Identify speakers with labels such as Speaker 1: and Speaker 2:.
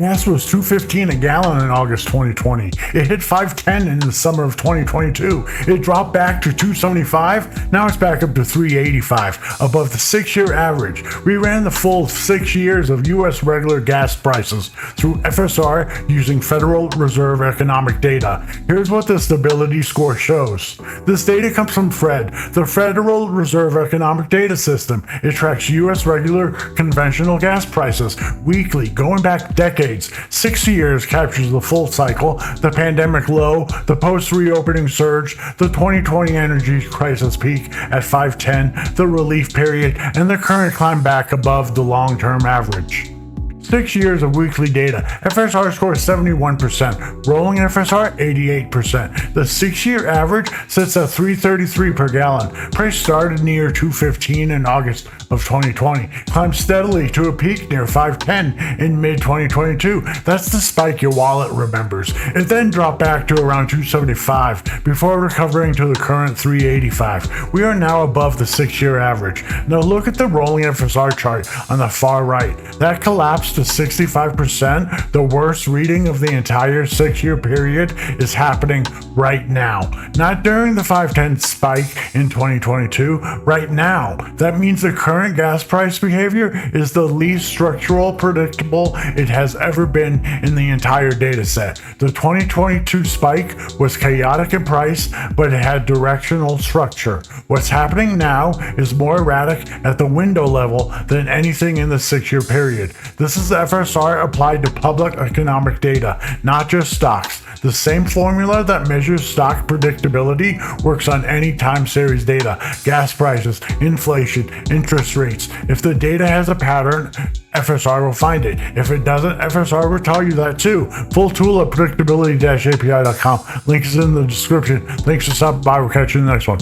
Speaker 1: Gas was $2.15 a gallon in August 2020. It hit $5.10 in the summer of 2022. It dropped back to $2.75. Now it's back up to $3.85, above the 6-year average. We ran the full 6 years of U.S. regular gas prices through FSR using Federal Reserve economic data. Here's what the stability score shows. This data comes from FRED, the Federal Reserve Economic Data System. It tracks U.S. regular conventional gas prices weekly, going back decades. 6 years captures the full cycle, the pandemic low, the post-reopening surge, the 2020 energy crisis peak at $5.10, the relief period, and the current climb back above the long-term average. 6 years of weekly data. FSR scores 71%, rolling FSR 88%. The 6-year average sits at $3.33 per gallon. Price started near $2.15 in August of 2020, climbed steadily to a peak near $5.10 in mid-2022. That's the spike your wallet remembers. It then dropped back to around $2.75 before recovering to the current $3.85. We are now above the 6-year average. Now look at the rolling FSR chart on the far right. That collapsed to 65%, the worst reading of the entire 6-year period, is happening right now. Not during the $5.10 spike in 2022, right now. That means the current gas price behavior is the least structural predictable it has ever been in the entire data set. The 2022 spike was chaotic in price, but it had directional structure. What's happening now is more erratic at the window level than anything in the 6-year period. This is the FSR applied to public economic data, not just stocks. The same formula that measures stock predictability works on any time series data, gas prices, inflation, interest rates. If the data has a pattern, FSR will find it. If it doesn't, FSR will tell you that too. Full tool at predictability-api.com. Link is in the description. Thanks for stopping by. We'll catch you in the next one.